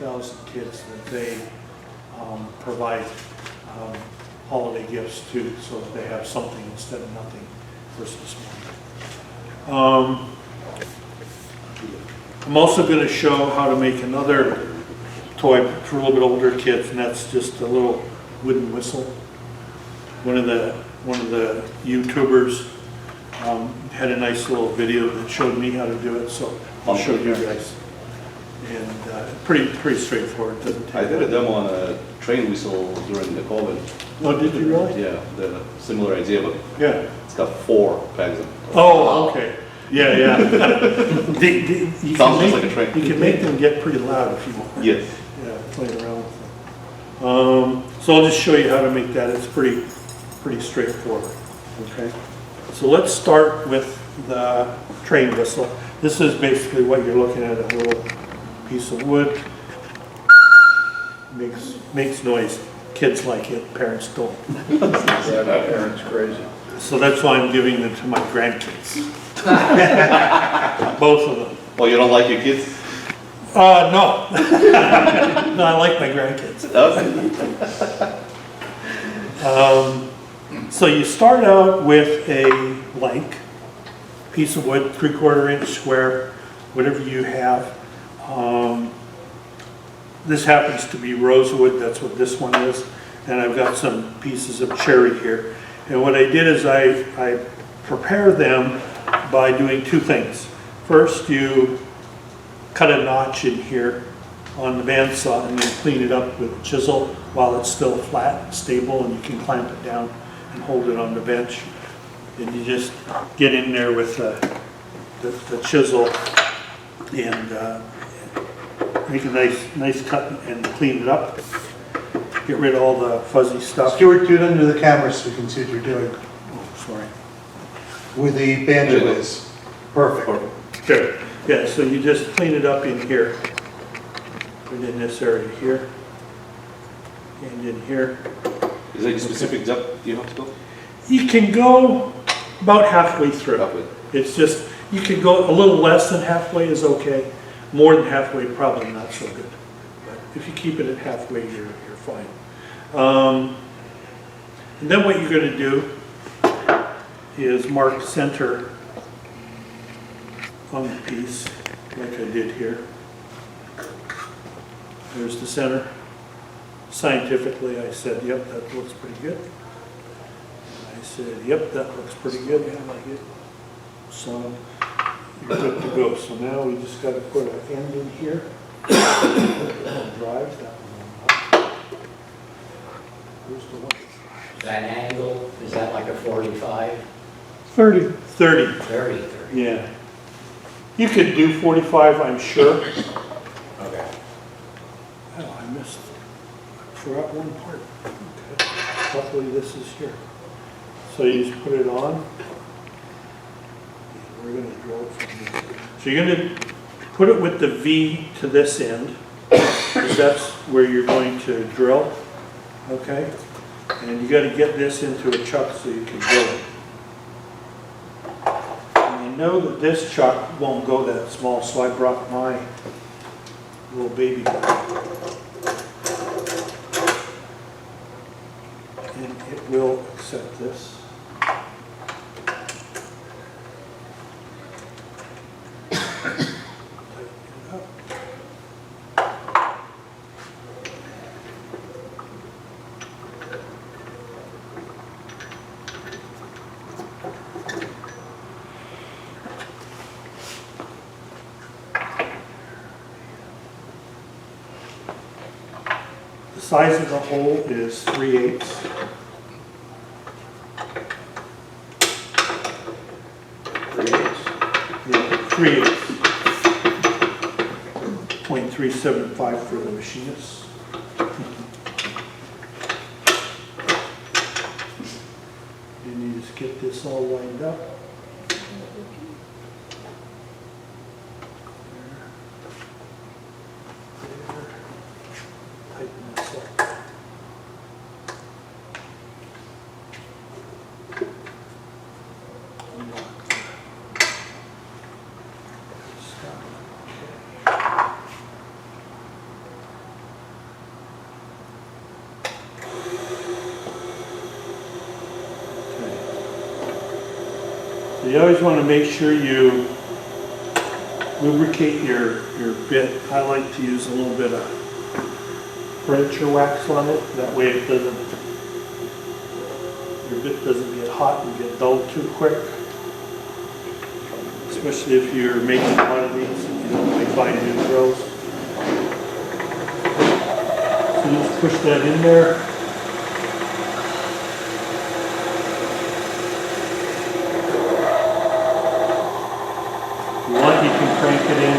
2,000 kids that they provide holiday gifts to, so that they have something instead of nothing Christmas morning. I'm also going to show how to make another toy for a little bit older kids, and that's just a little wooden whistle. One of the YouTubers had a nice little video that showed me how to do it, so I'll show you guys. And pretty straightforward. Doesn't take I did a demo on a train whistle during the COVID. Oh, did you really? Yeah, the similar idea, but Yeah. it's got 4 pegs. Oh, okay. Yeah, yeah. You Sounds can just like a train. You can make them get pretty loud if you want. Yes. Yeah, play around with them. So I'll just show you how to make that. It's pretty straightforward. Okay. So let's start with the train whistle. This is basically what you're looking at, a little piece of wood. Makes noise. Kids like it, parents don't. Yeah, my parents crazy. So that's why I'm giving them to my grandkids. Both of them. Well, you don't like your kids? No. No, I like my grandkids. So you start out with a blank piece of wood, 3/4 inch square, whatever you have. This happens to be rosewood, that's what this one is. And I've got some pieces of cherry here. And what I did is I prepare them by doing 2 things. First, you cut a notch in here on the bandsaw and then clean it up with a chisel while it's still flat, stable, and you can clamp it down and hold it on the bench. And you just get in there with the chisel and make a nice cut and clean it up. Get rid of all the fuzzy stuff. Stuart, do it under the camera so we can see what you're doing. Oh, sorry. Where the banjo is. Perfect. Good. Yeah, so you just clean it up in here. Put it in this area here. And in here. Is there a specific depth you have to go? You can go about halfway through. Halfway. It's just, you can go a little less than halfway is okay. More than halfway, probably not so good. But if you keep it at halfway, you're fine. And then what you're going to do is mark center on the piece, like I did here. There's the center. Scientifically, I said, yep, that looks pretty good. And I said, yep, that looks pretty good. I like it. So you're good to go. So now we just got to put an end in here. Drive that one up. Where's the one? That angle, is that like a 45? 30. 30. 30. Yeah. You could do 45, I'm sure. Okay. Oh, I missed. I forgot one part. Okay. Luckily, this is here. So you just put it on. And we're going to drill it from here. So you're going to put it with the V to this end, because that's where you're going to drill. Okay? And you got to get this into a chuck so you can drill it. And you know that this chuck won't go that small, so I brought my little baby one. And it will accept this. Tighten it up. The size of the hole is 3/8. Yeah, 3/8. 0.375 for the machinists. And you just get this all lined up. Tighten this up. So you always want to make sure you lubricate your bit. I like to use a little bit of furniture wax on it. That way it doesn't, your bit doesn't get hot and get dull too quick. Especially if you're making a lot of these, if you don't like buying new drills. So you just push that in there. If you want, you can crank it in.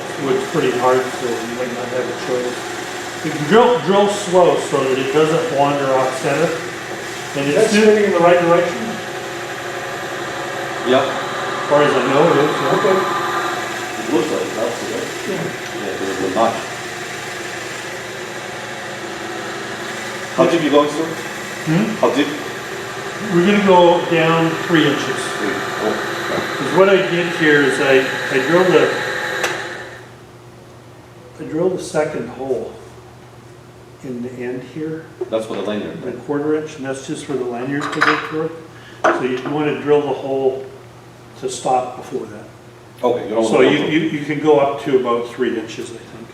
This wood's pretty hard, so you might not have a choice. You can drill slow so that it doesn't wander off center. And it's spinning in the right direction. Yep. As far as I know, it is. Okay. It looks like that's it, right? Yeah, because it's not. How deep you going, Stuart? How deep? We're gonna go down 3 inches. Oh, Because what I did here is I drilled the second hole in the end here, okay. That's for the lanyard, the right? 1/4 inch, and that's just for the lanyard to go through. So you want to drill the hole to stop before that. Okay, you don't So want to. you can go up to about 3 inches, I think.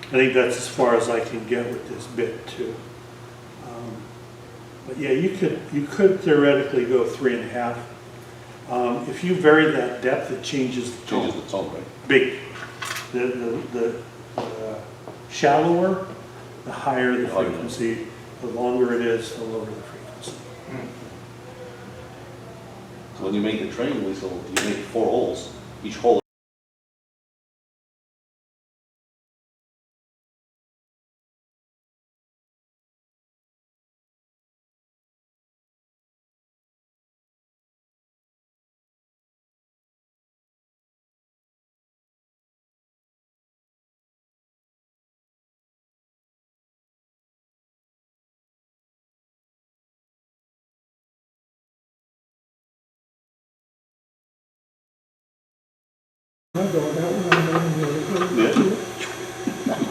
I think that's as far as I can get with this bit too. But yeah, you could theoretically go 3.5. If you vary that depth, it changes the tone. Changes the tone, right? Big. The shallower, the higher the Higher. frequency. The longer it is, the lower the frequency. So when you make the training whistle, you make 4 holes. Each hole.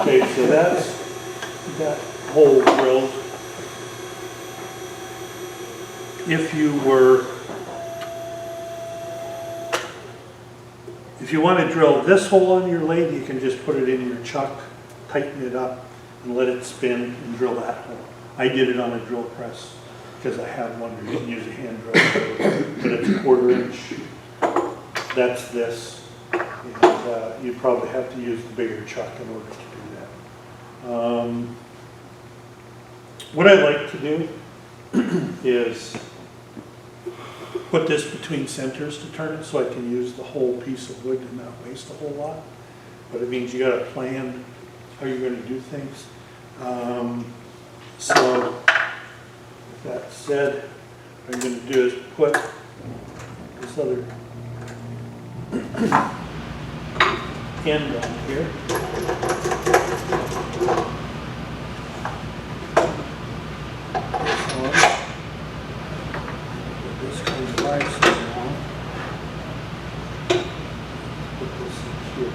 Okay, so that's that hole drilled. If you want to drill this hole on your lathe, you can just put it in your chuck, tighten it up, and let it spin and drill that hole. I did it on a drill press because I had one. You can use a hand drill, but it's 1/4 inch. That's this. And you probably have to use the bigger chuck in order to do that. What I like to do is put this between centers to turn it so I can use the whole piece of wood and not waste a whole lot. But it means you got to plan how you're going to do things. So with that said, what I'm going to do is put this other end on here. This on. Put this kind of rice down. Put this in here.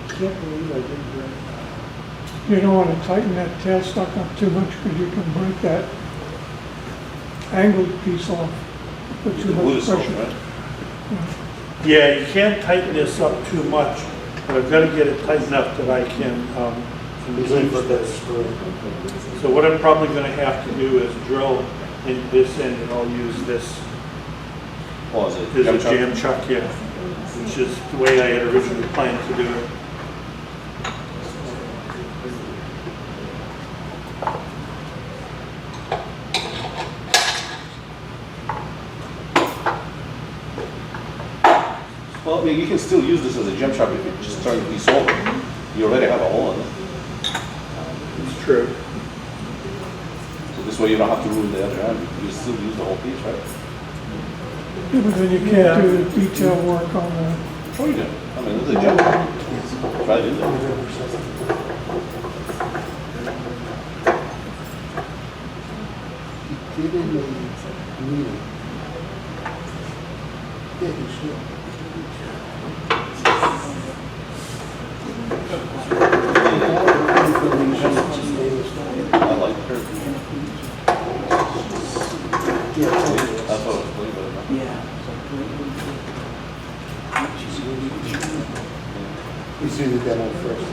I can't believe I didn't bring You don't want to tighten that tailstock up too much because you can break that angled piece off. Put too The wood much is soft, pressure. right? Yeah, you can't tighten this up too much, but I've got to get it tight enough that I can use this. So what I'm probably going to have to do is drill into this end, and I'll use this Oh, is it? as jam a chuck? jam chuck, yeah, which is the way I had originally planned to do it. Well, I mean, you can still use this as a jam chuck if you just turn the piece over. You already have a hole in it. It's true. So this way you don't have to ruin the other end. You still use the whole piece, right? Yeah, but then you can't do the detail work on the, Sure you do. I mean, this is a jam chuck. Try to do that. I like her. I thought it was way better. We see the demo first.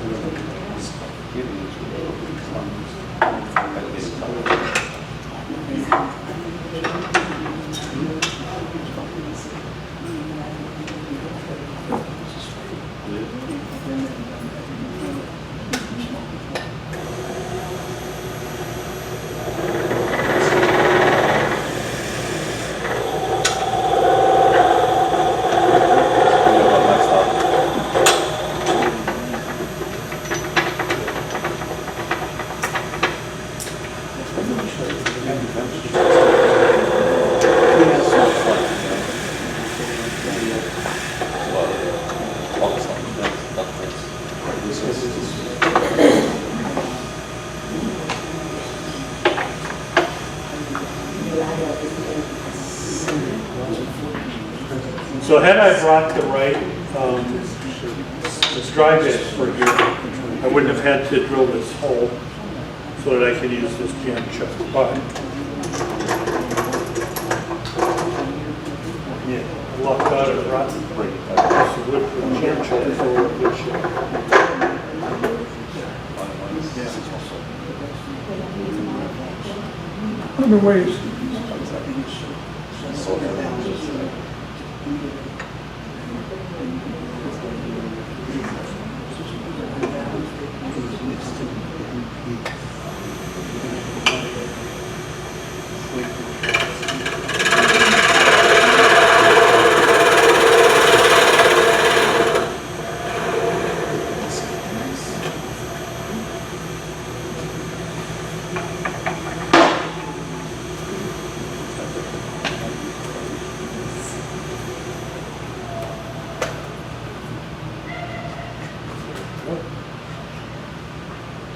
So had I brought the right this dry bit for here, I wouldn't have had to drill this hole so that I could use this jam chuck. But yeah, I lucked out and brought this wood for the jam chuck for a good shape. Other ways,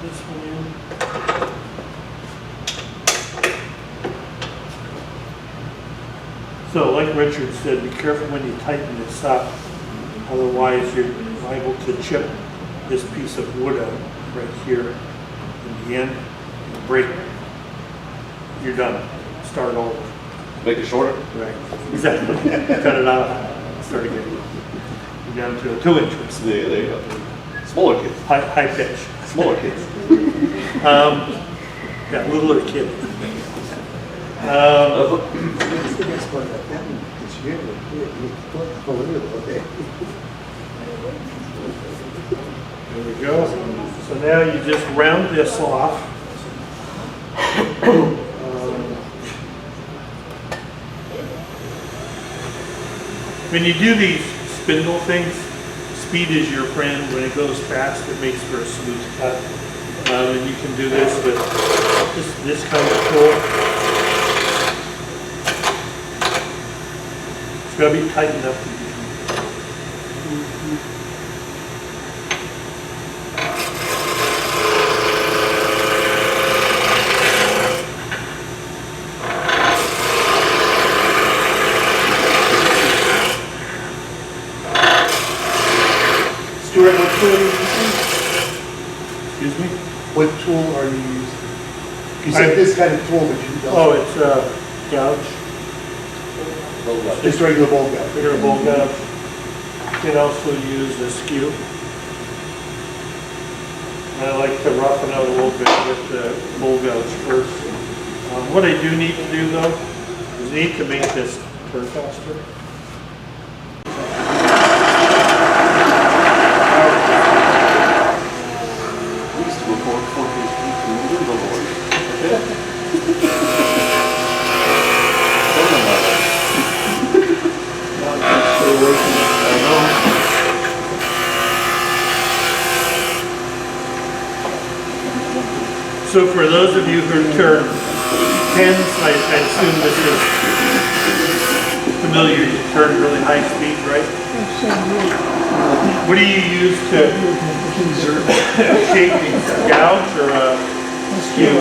This one in. So like Richard said, be careful when you tighten this up. Otherwise, you're liable to chip this piece of wood out right here in the end and break it. You're done. Start over. Make it shorter? Right. Exactly. Cut it out. Start again. You're down to 2 inches. There you go. Smaller kids. High pitch. Smaller kids. Yeah, littler kid. There we go. So now you just round this off. When you do these spindle things, speed is your friend. When it goes fast, it makes for a smooth cut. And you can do this with this kind of tool. It's got to be tightened up. Stuart, what tool are you using? Excuse me? What tool are you using? You said this kind of tool, but you don't. Oh, it's a gouge. Just regular bolt gouge. Regular bowl gouge. You can also use a skew. I like to roughen out a little bit with the bowl gouge first. What I do need to do though, is need to make this turn faster. We used to record 4K speed through the billboard. So for those of you who turn pens, I assume this is familiar. You turn really high speed, right? What do you use to shape these? A gouge or a skew?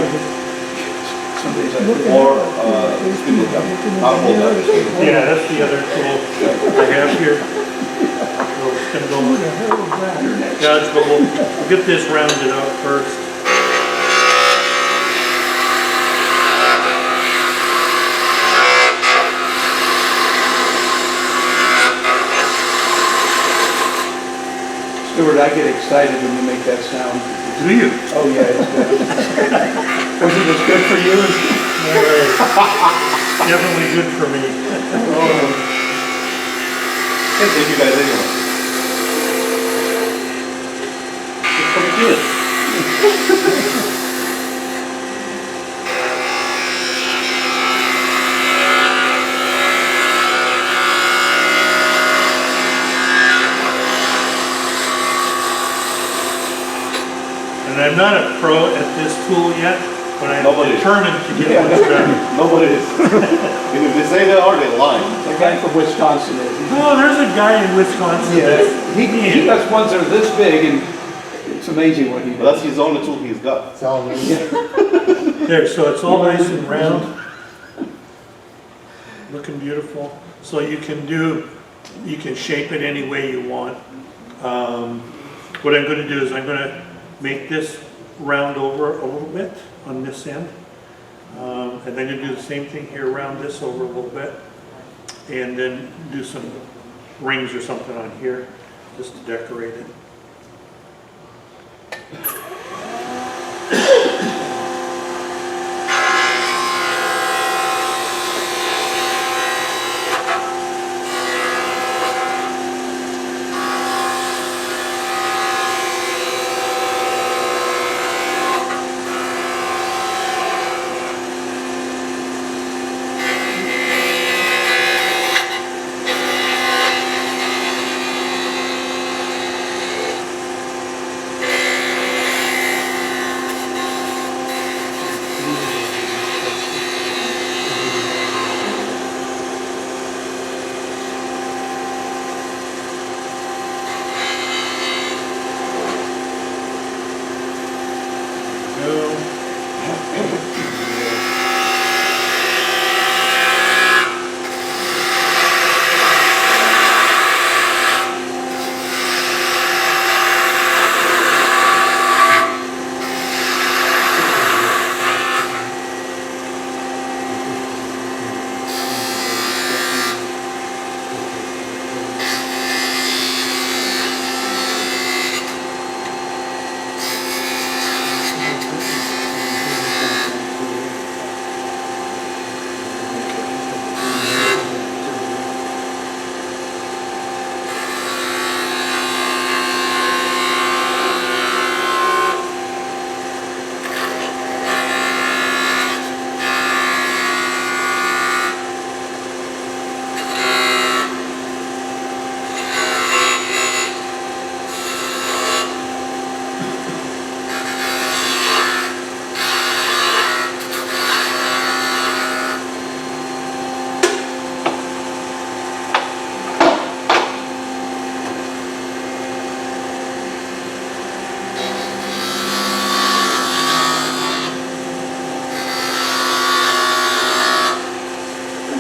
somebody's Look idea. at Or, it. spindle jump. Looking at I'll hold the that. mirrors. Yeah, that's the other tool I have here. Little Who spindle. the hell is that? Yeah, but we'll get this rounded out first. Stuart, I get excited when you make that sound. Do you? Oh, yeah, it's good. Was it as good for you? All right. Definitely good for me. Can't thank you guys anyway. It's from kids. And I'm not a pro at this tool yet, but I'm Nobody is. determined to get much better. Nobody is. And if they say they are, they lie. The guy from Wisconsin is. Oh, there's a guy in Wisconsin that's He does ones that are this big, and it's amazing what he But does. that's his only tool he's got. It's all new. there, so it's all nice and round. Looking beautiful. So you can shape it any way you want. What I'm gonna do is I'm gonna make this round over a little bit on this end. And then you do the same thing here, round this over a little bit. And then do some rings or something on here, just to decorate it.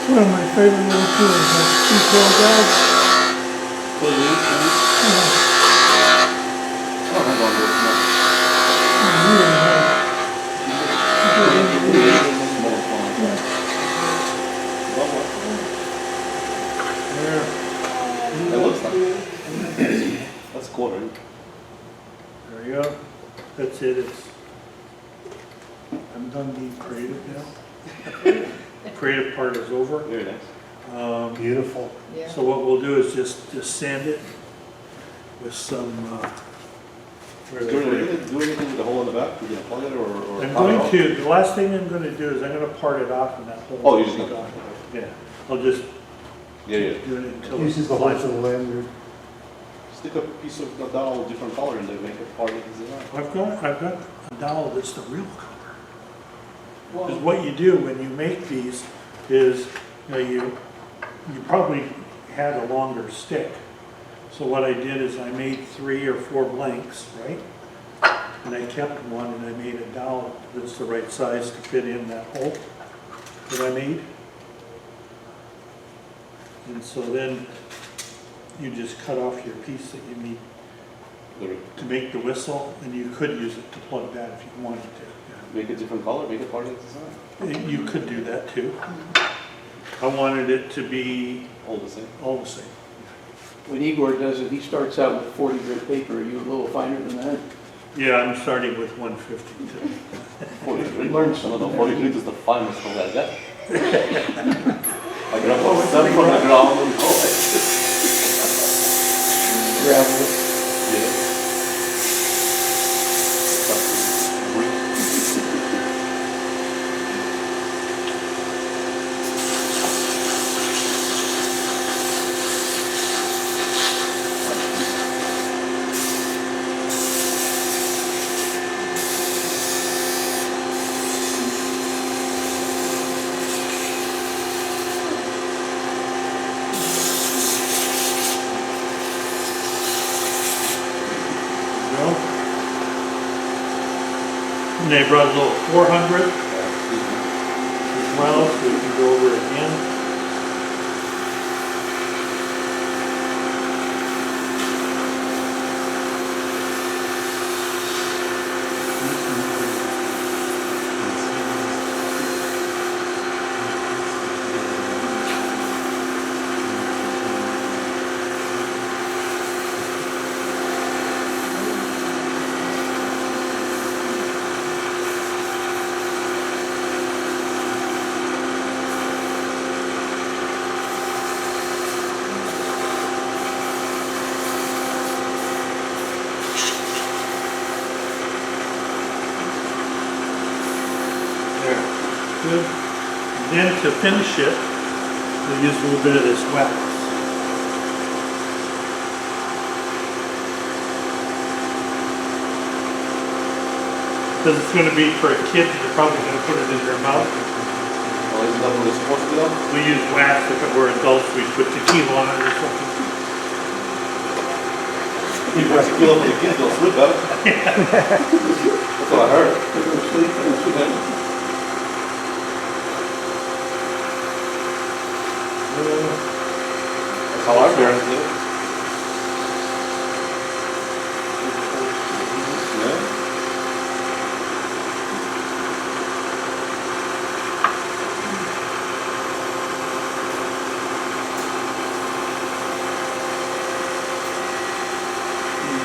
One of my favorite little tools, that detail guide. Oh, hang on, what's There, That looks nice. That's cool, right? there you go. That's it. I'm done being creative now. Creative part is over. Very nice. Beautiful. So what we'll do is just sand it with some, where Do they- anything with the hole in the back? Do you plug it or? I'm top it going off? to, the last thing I'm gonna do is I'm gonna part it off and that whole. Oh, you're just gonna- gone. Yeah, I'll just Yeah, yeah. do it until. Uses the holes in the lanyard. Stick a piece of the dowel different color and they make it part of the design. I've got a dowel that's the real color. Because what you do when you make these is, you probably had a longer stick. So what I did is I made 3 or 4 blanks, right? And I kept one and I made a dowel that's the right size to fit in that hole that I made. And so then you just cut off your piece that you need to make the whistle, and you could use it to plug that if you wanted to. Make a different color, make it part of the design. Yeah. You could do that too. I wanted it to be All the same. all the same. When Igor does it, he starts out with 40 grit paper. Are you a little finer than that? Yeah, I'm starting with 150 too. 40 grit. Learn No, something. 40 grit is the finest of that guy. I grab a 7 from the ground and go. Gravel. Yeah. And they brought a little 400 as well, so we can go over it again. Good. Then to finish it, we'll use a little bit of this wax. Because it's going to be for a kid, they're probably going to put it in their mouth. Oh, isn't that what it's supposed to be done? We use wax. If it were adults, we'd put tequila on it or something. You guys kill up the kids, they'll slip out. That's what I heard. That's how our parents did it. Yeah.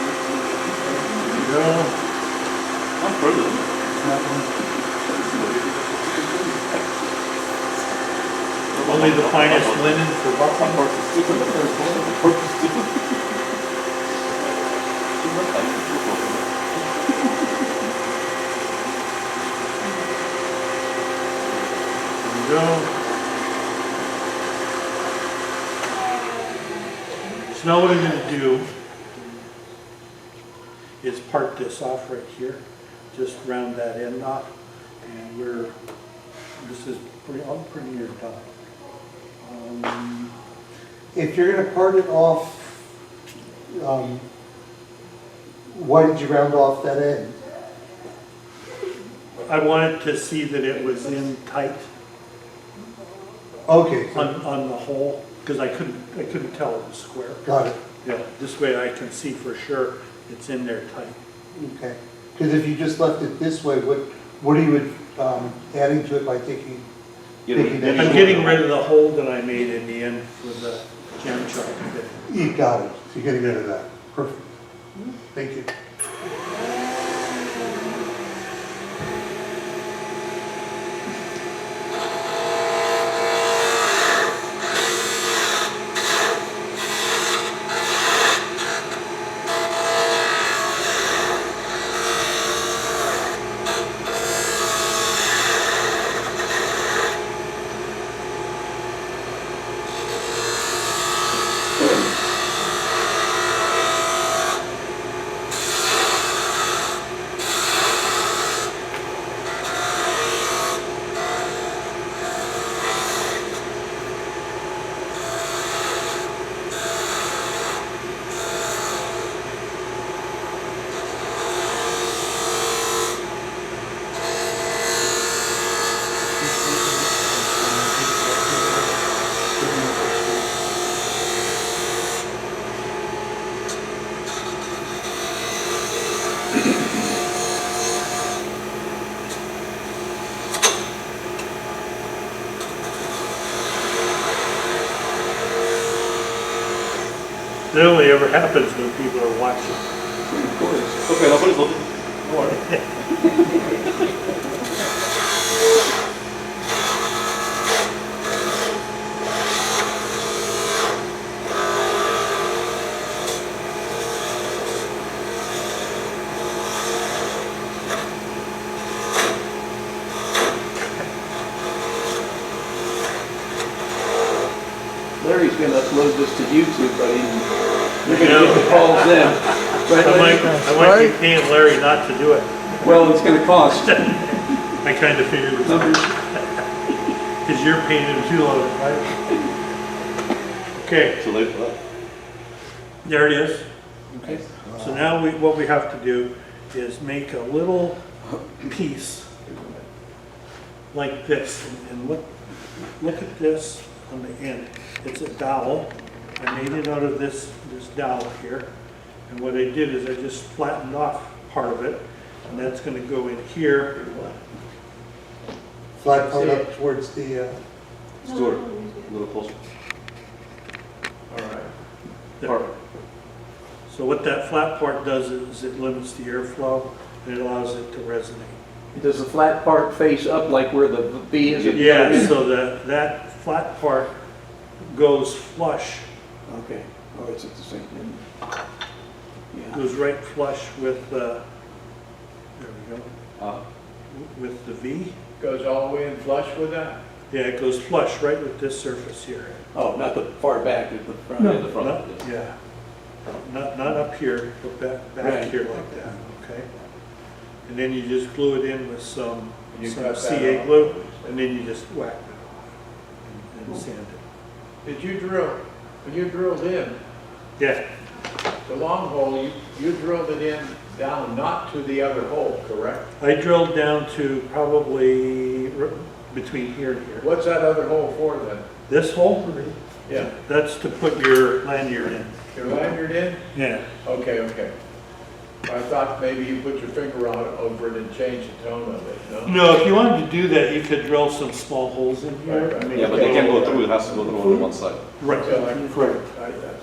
There you go. I'm proud of them. Only the finest linen for buckling. There you go. So now what I'm going to do is part this off right here, just round that end off, and this is pretty near done. If you're gonna part it off, why did you round off that end? I wanted to see that it was in tight Okay, on the hole, because I couldn't tell it was square. got it, Yeah, this way I can see for sure it's in there tight. okay. Because if you just left it this way, what are you adding to it by taking that? I'm getting rid of the hole that I made in the end for the jam chart bit. You got it, so you're getting rid of that, perfect. Thank you. It only ever happens when people are watching. Of course. Okay, nobody's looking. Don't worry. Larry's gonna upload this to YouTube, buddy. You're I gonna know. get the calls then. Right, Larry? I might be paying Larry not to do it. Well, it's gonna cost. I kind of figured it Numbers. because you're paying him too low, right? Okay, Too late for that. there it is. Okay. So now what we have to do is make a little piece like this, and look at this on the end. It's a dowel. I made it out of this dowel here, and what I did is I just flattened off part of it, and that's going to go in here. Flat part up towards the, Stuart, a little closer. All right. Perfect. So what that flat part does is it limits the airflow and it allows it to resonate. Does the flat part face up like where the V is? Yeah, so that flat part goes flush, Okay. Oh, it's at the same. Yeah. goes right flush with the, there we go, with the V. Goes all the way in flush with that? Yeah, it goes flush right with this surface here. Oh, not the far back, it's the front. No. In the front. Not- Yeah, not up here, but back Right. here like that, okay? And then you just glue it in with some You cut that CA off. glue, and then you just whack it off and sand it. Did you drill, when you drilled in, Yeah, the long hole, you drilled it in down, not to the other hole, correct? I drilled down to probably between here and here. What's that other hole for then? This hole, Yeah, that's to put your lanyard in. your lanyard in? Yeah, Okay, okay. I thought maybe you put your finger on it over it and change the tone of it, no? no, if you wanted to do that, you could drill some small holes in here. Right, right. Make Yeah, a but they can't little- go through, it has to go through on one side. Right, So I- correct,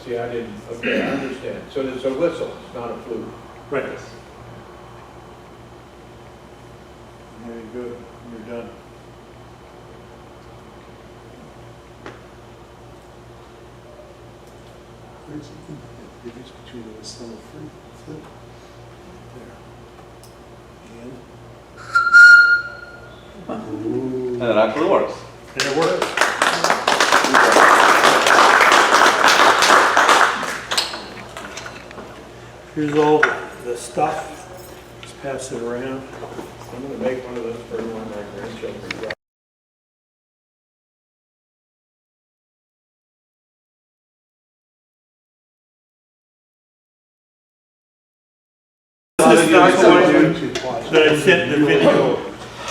See, I didn't, okay, I understand. So it's a whistle, it's not a flute. right. There you go, you're done. where's the difference between a whistle and a flute? There. And it actually works. And it works. Here's all the stuff. Just pass it around. I'm gonna make one of those for one of my grandchildren. This is not the one YouTube watch. that I sent the video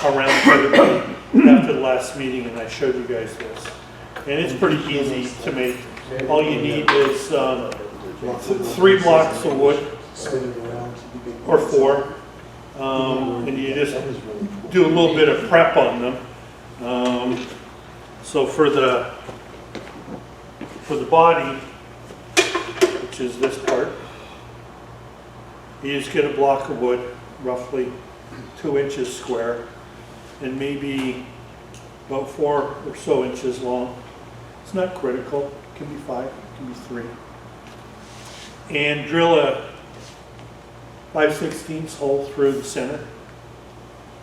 around to everybody after the last meeting, and I showed you guys this. And it's pretty easy to make. All you need is 3 blocks of wood, Spin it around. or 4, and you just do a little bit of prep on them. So for the body, which is this part, you just get a block of wood, roughly 2 inches square, and maybe about 4 or so inches long. It's not critical, it can be 5, it can be 3. And drill a 5/16 hole through the center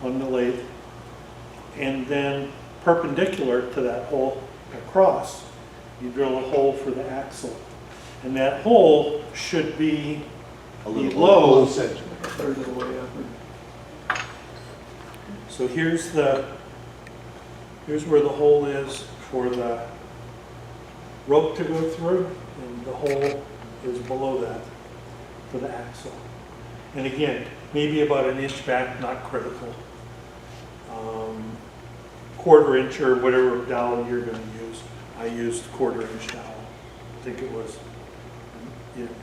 on the lathe, and then perpendicular to that hole across, you drill a hole for the axle. And that hole should be A little below. Low center. Third of the way up. So here's where the hole is for the rope to go through, and the hole is below that for the axle. And again, maybe about 1 inch back, not critical. 1/4 inch or whatever dowel you're going to use. I used 1/4 inch dowel. I think it was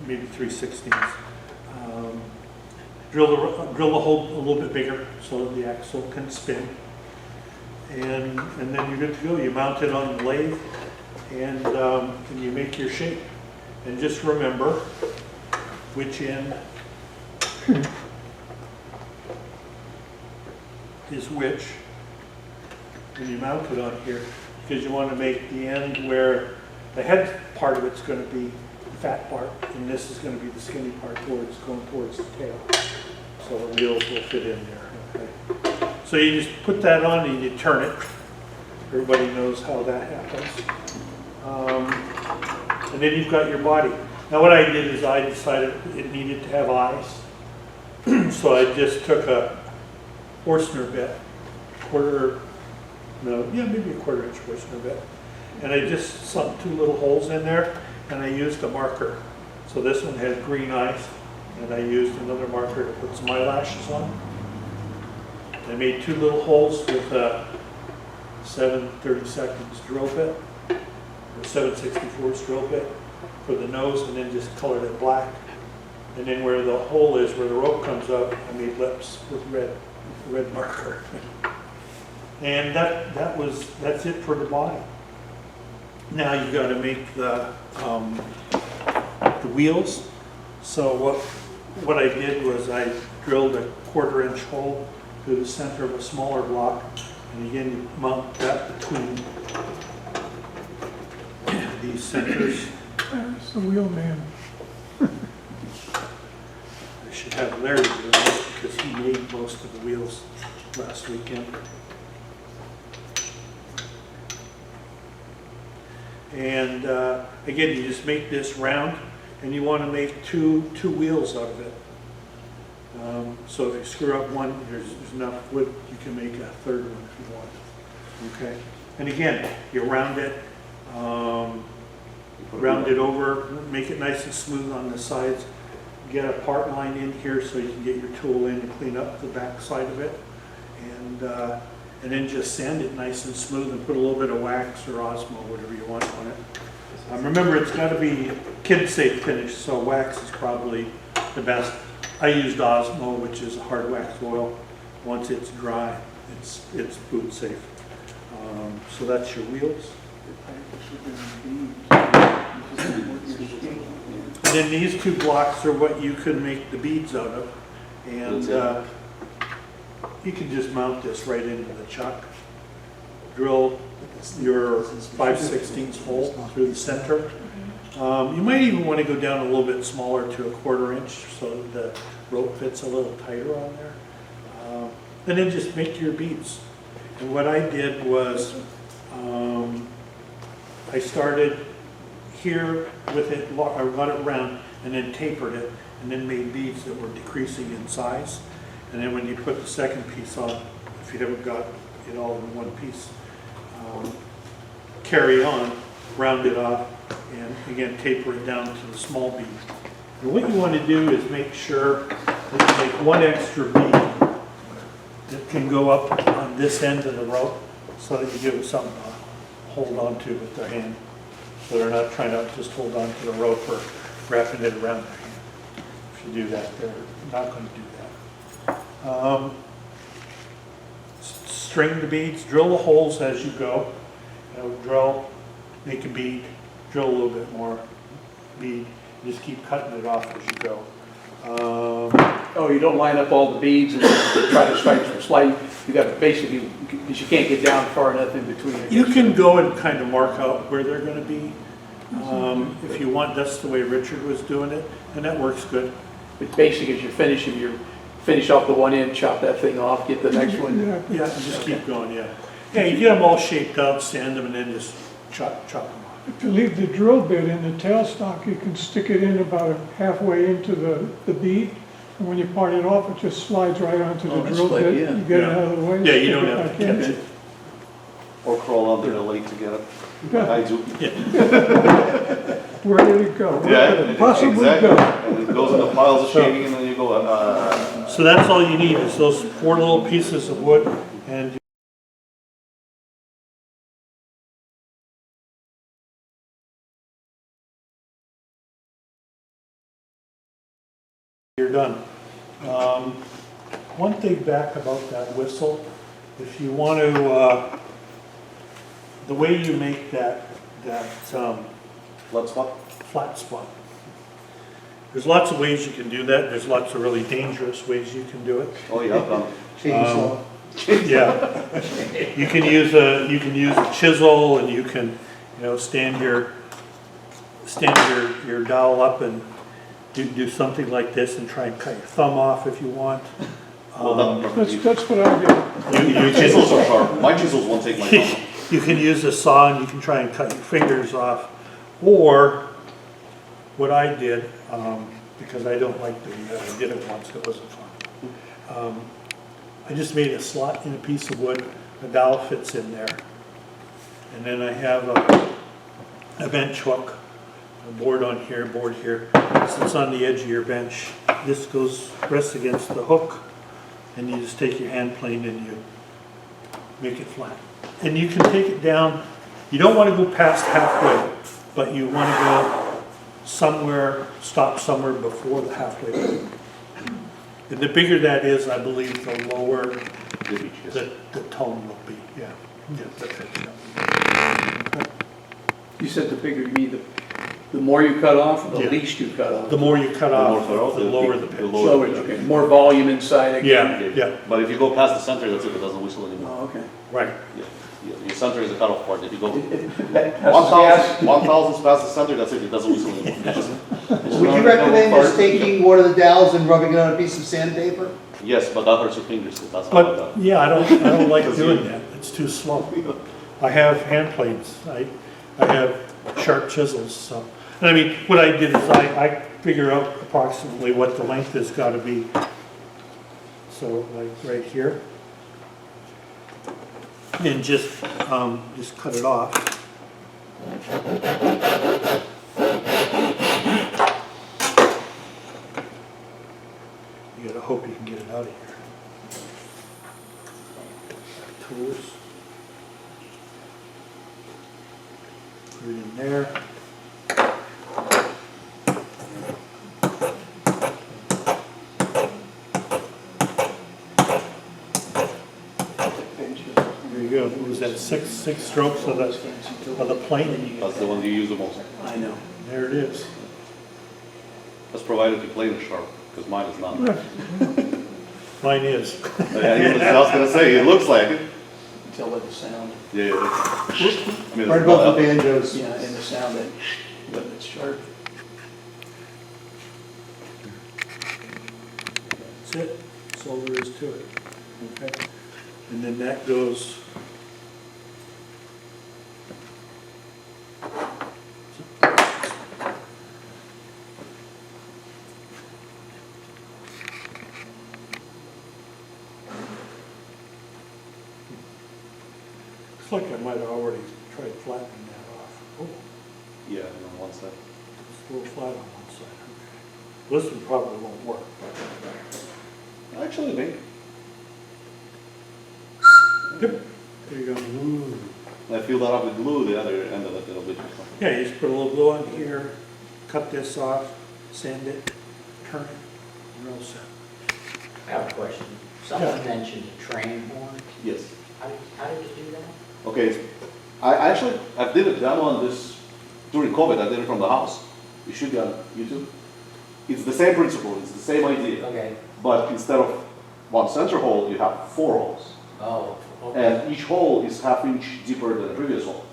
maybe 3/16. Drill the hole a little bit bigger so that the axle can spin. And then you're good to go. You mount it on the lathe, and you make your shape. And just remember which end is which when you mount it on here, because you want to make the end where the head part of it's going to be the fat part, and this is going to be the skinny part towards going towards the tail. So the wheels will fit in there. Okay. So you just put that on and you turn it. Everybody knows how that happens. And then you've got your body. Now what I did is I decided it needed to have eyes. So I just took a Forstner bit, maybe a 1/4 inch Forstner bit. And I just sunk 2 little holes in there, and I used a marker. So this one has green eyes, and I used another marker to put some eyelashes on. I made 2 little holes with a 7/32 drill bit, or 7/64 drill bit for the nose, and then just colored it black. And then where the hole is, where the rope comes up, I made lips with red marker. And that's it for the body. Now you got to make the wheels. So what I did was I drilled a 1/4 inch hole through the center of a smaller block, and again you mount that between these centers. It's the wheelman. I should have Larry do this because he made most of the wheels last weekend. And again, you just make this round, and you want to make two wheels out of it. So if you screw up one, there's enough wood, you can make a 3rd one if you want. Okay. And again, you round it over, make it nice and smooth on the sides. Get a part line in here so you can get your tool in and clean up the back side of it. And then just sand it nice and smooth and put a little bit of wax or Osmo, whatever you want on it. Remember, it's got to be kid-safe finish, so wax is probably the best. I used Osmo, which is a hard wax oil. Once it's dry, it's boot safe. So that's your wheels. And then these 2 blocks are what you can make the beads out of. And you can just mount this right into the chuck. Drill your 5/16 hole through the center. You might even want to go down a little bit smaller to a 1/4 inch so that the rope fits a little tighter on there. And then just make your beads. And what I did was I started here with it, I got it round and then tapered it and then made beads that were decreasing in size. And then when you put the second piece on, if you haven't got it all in one piece, carry on, round it off, and again taper it down to the small bead. And what you want to do is make sure that you make 1 extra bead that can go up on this end of the rope so that you give it something to hold on to with their hand. So they're not trying to just hold on to the rope or wrapping it around their hand. If you do that, they're not going to do that. String the beads, drill the holes as you go. Drill, make a bead, drill a little bit more bead, just keep cutting it off as you go. Oh, you don't line up all the beads and try to strike from slide. You got to basically, because you can't get down far enough in between. You can go and kind of mark out where they're going to be. If you want, that's the way Richard was doing it, and that works good. But basically, as you're finishing, you finish off the one end, chop that thing off, get the next one. Yeah, just keep going, yeah. Yeah, you get them all shaped out, sand them, and then just chop them off. If you leave the drill bit in the tailstock, you can stick it in about halfway into the bead. And when you part it off, it just slides right onto the that's drill slick, bit. yeah. You get it out of the way. Yeah, you stick don't it have back to in. catch it. Or crawl under the lake to get it. Yeah. I do. Where did it go? Where Yeah, could it possibly exactly. go? And it goes into piles of shaving and then you go, So that's all you need is those 4 little pieces of wood, and you're done. One thing back about that whistle, if you want to, the way you make that let's what? flat spot. There's lots of ways you can do that. There's lots of really dangerous ways you can do it. Oh, yeah, I've done. Chainsaw. Yeah. You can use a chisel, and you can, stand your dowel up and do something like this and try and cut your thumb off if you want. Well, That's what I did. You chisels are can, sharp. My chisels won't take my thumb. you can use a saw and you can try and cut your fingers off. Or what I did, because I don't like doing that, I did it once, it wasn't fun. I just made a slot in a piece of wood, the dowel fits in there. And then I have a bench hook, a board here, sits on the edge of your bench. This rests against the hook, and you just take your hand plane and you make it flat. And you can take it down, you don't want to go past halfway, but you want to go stop somewhere before the halfway point. And the bigger that is, I believe, the lower the tone will be, yeah. That's it. You said the bigger, you mean the more you cut off, or the Yeah. least you cut off? The more you cut off, more cut off, the lower the pitch. Lower, okay, more volume inside again? Yeah, But if you go past the center, that's it, it doesn't whistle anymore. Oh, okay. right. Yeah. Your center is the cutoff part. If you go Gas- 1,000 past the center, that's it, it doesn't whistle anymore. Would you recommend just taking one of the dowels and rubbing it on a piece of sandpaper? Yes, but that hurts your fingers, so that's how I've But, done. yeah, I don't like doing that, it's too slow. I have hand planes, I have sharp chisels, so. And I mean, what I did is I figure out approximately what the length has got to be. So like right here. And just cut it off. You gotta hope you can get it out of here. Tools. Put it in there. There you go. What was that, six strokes of the plane? That's the one you use the most. I know. There it is. That's provided your plane is sharp, because mine is not. Mine is. I was gonna say, it looks like it. Until the sound, Yeah, yeah. I mean, Right above the banjos. yeah, and the sound that, when it's sharp. That's it. That's all there is to it. Okay. And then that goes. Looks like I might have already tried flattening that off. Oh, Yeah, on one side. it's a little flat on one side. Okay. This one probably won't work. Actually, maybe. Yep. There you go. Ooh. I fill that up with glue, the other end of it, it'll be. Yeah, you just put a little glue on here, cut this off, sand it, turn it, and you're all set. I have a question. Someone mentioned a train horn. Yes. How did you do that? Okay, I did a demo on this during COVID. I did it from the house. It should be on YouTube. It's the same principle. It's the same idea. Okay. But instead of one center hole, you have 4 holes. Oh, okay. And each hole is ½ inch deeper than the previous hole.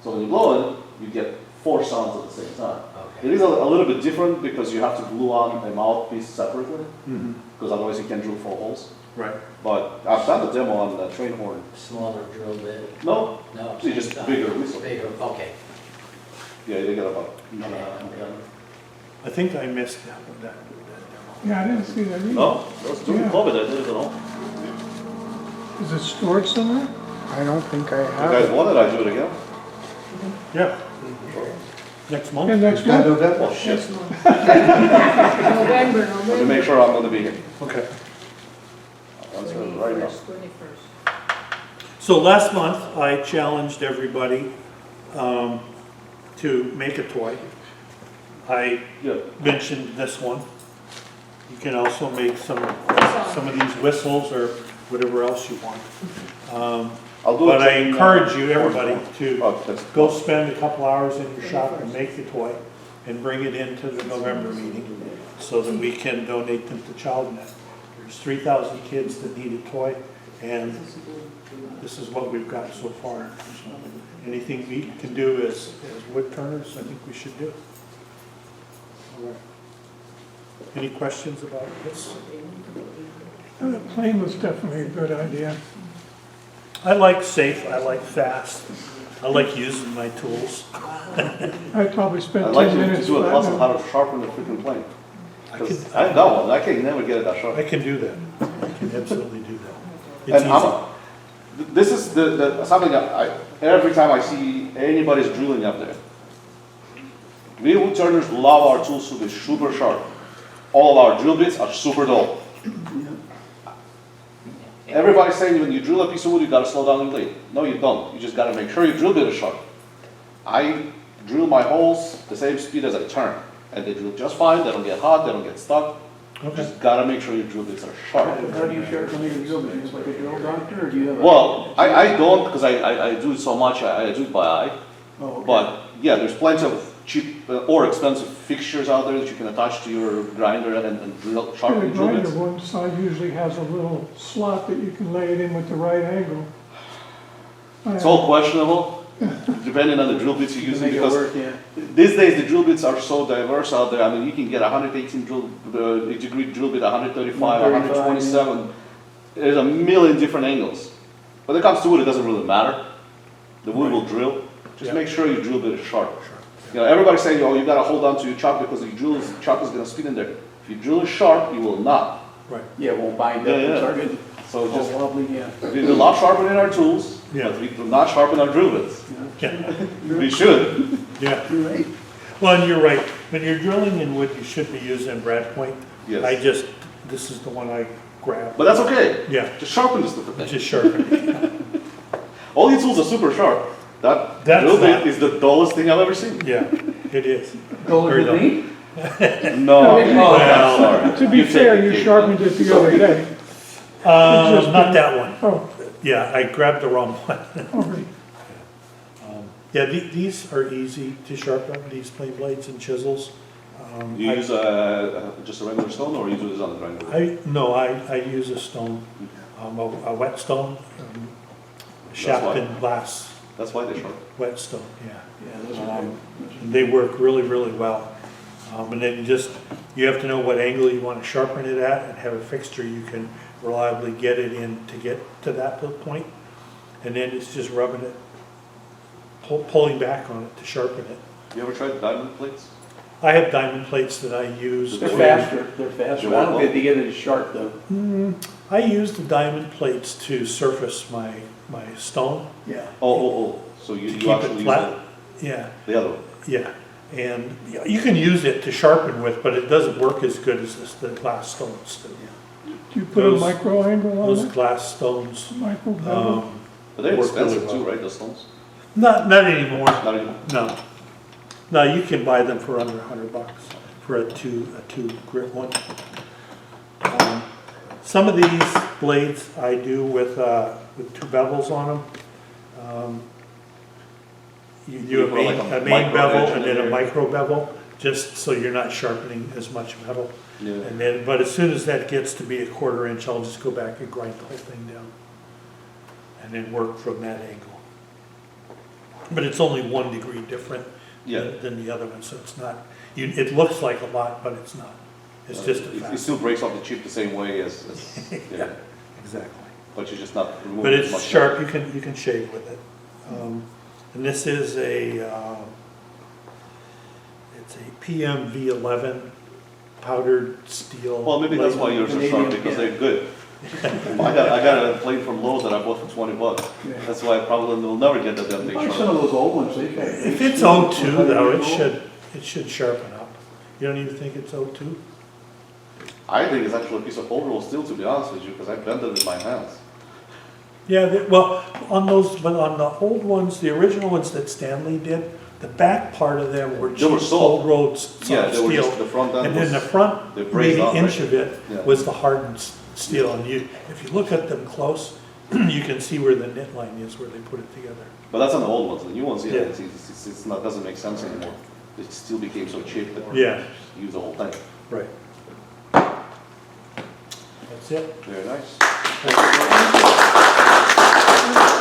So when you blow it, you get 4 sounds at the same time. Okay. It is a little bit different because you have to glue on a mouthpiece separately, Mm-hmm. because otherwise you can drill 4 holes. Right. But I've done the demo on the train horn. Smaller drill bit? No, No. it's just same bigger size. whistle. Bigger, okay. Yeah, they get about. Okay. I think I missed that one. That demo. Yeah, I didn't see that either. No, that was during Yeah. COVID. I did it at home. Is it stored somewhere? I don't think I If you guys want it, I do it again. Yeah. Next Yeah, month. next Got month. no demo. Oh, shit. November, Let me make sure I'm gonna be here. Okay. I'll answer it right now. 21st. So last month, I challenged everybody to make a toy. I Yeah. mentioned this one. You can also make some of these whistles or whatever else you want. I'll do it. But I encourage you, everybody, to Oh, that's- go spend a couple hours in your shop and make the toy. and bring it into the November meeting so that we can donate them to ChildNet. There's 3,000 kids that need a toy, and this is what we've got so far. So anything we can do as wood turners, I think we should do. All right. Any questions about this? The plane was definitely a good idea. I like safe, I like fast, I like using my tools. I'd probably I'd spend like 10 you to minutes. do a class on flattening. how to sharpen the freaking plane. I Because can- I've got one, I can never get it that sharp. I can do that. I can absolutely do that. It's And easy. this is something that every time I see anybody's drilling up there. We wood turners love our tools to be super sharp. All of our drill bits are super dull. Everybody's saying when you drill a piece of wood, you gotta slow down your blade. No, you don't. You just gotta make sure your drill bit is sharp. I drill my holes the same speed as I turn, and they drill just fine. They don't get hot. They don't get stuck. You Okay. just gotta make sure your drill bits are sharp. How do you sharpen your drill bit? Just like a drill doctor, or do you have a? Well, I don't because I do it so much. I do it by eye. Oh, okay. But yeah, there's plenty of cheap or expensive fixtures out there that you can attach to your grinder and drill, The sharpen your drill grinder bits. one side usually has a little slot that you can lay it in with the right angle. It's all questionable, depending on the drill bits you're To using. make it Because work, yeah. these days the drill bits are so diverse out there. I mean, you can get 118 degree drill bit, 135, 127. There's a million different angles. When it comes to wood, it doesn't really matter. The wood will drill. Just Yeah. make sure your drill bit is sharp. You know, everybody's saying, oh, you gotta hold on to your chuck because your chuck is gonna spin in there. If your drill is sharp, you will not. Right. Yeah, it won't bind up. Yeah, yeah. It's all good. So just, Oh, lovely, yeah. we do not sharpen our tools, Yeah. but we do not sharpen our drill bits. Yeah. We should. Yeah. You're right. Well, and you're right. When you're drilling in wood, you should be using brad point. Yes. This is the one I grabbed. But that's okay. Yeah, Just sharpen this stupid thing. just sharpen it. All these tools are super sharp. That That's drill not- bit is the dullest thing I've ever seen. Yeah, it is. Go Very with me? No, Well, I'm sorry. To be fair, you sharpened it the other day. Not that one. Oh, Yeah, I grabbed the wrong one. all right. Yeah, these are easy to sharpen, these plane blades and chisels. You use just a regular stone or you do this on the grinder? No, I use a stone, a whetstone, shaft why. and glass That's why they're sharp. whetstone, yeah. Yeah, those are good. And they work really, really well. And then you have to know what angle you want to sharpen it at and have a fixture you can reliably get it in to get to that point. And then it's just rubbing it, pulling back on it to sharpen it. You ever tried diamond plates? I have diamond plates that I use. They're faster, they're faster. They're I don't what? think they get it as sharp though. I use the diamond plates to surface my stone. Yeah. Oh. So you Keep actually it use flat. Yeah, the other one? yeah. And you can use it to sharpen with, but it doesn't work as good as the glass stones do. Do you put a Those- micro angle Those on it? glass stones, Micro bevel? But they're Work really expensive too, well. right, those stones? not anymore. Not anymore. No. No, you can buy them for under $100 for a two grit one. Some of these blades I do with two bevels on them. You do You put like a a main micro bevel edge and in then a there. micro bevel, just so you're not sharpening as much metal. Yeah. And then, but as soon as that gets to be a 1/4 inch, I'll just go back and grind the whole thing down. And then work from that angle. But it's only 1 degree different Yeah. than the other one, so it's not, it looks like a lot, but it's not. It's just a It fact. still breaks off the chip the same way as Yeah, exactly. but you're just not removing But as it's much. sharp, you can shave with it. And this is it's a PMV11 powdered steel. Well, maybe that's why blade. yours are Canadian, sharp, because yeah. they're good. I got a plate from Lowe's that I bought for $20. Yeah. That's why I probably will never get that damn thing Buy some sharp. of those old ones, they've got. If it's O2 though, it should sharpen up. You don't even think it's O2? I think it's actually a piece of cold rolled steel, to be honest with you, because I bent it in my hands. Yeah, well, on the old ones, the original ones that Stanley did, the back part of them were They were cheap soft. cold rolled Yeah, soft they were just, steel. the front end And then the was, front, they brazed maybe on, inch right? of it Yeah. was the hardened steel. And if you look at them close, you can see where the knit line is, where they put it together. but that's on the old ones. The new ones, yeah, Yeah. it's not, doesn't make sense anymore. it still became so cheap that Yeah. we use the whole thing. Right. That's it. Very nice. Thank you.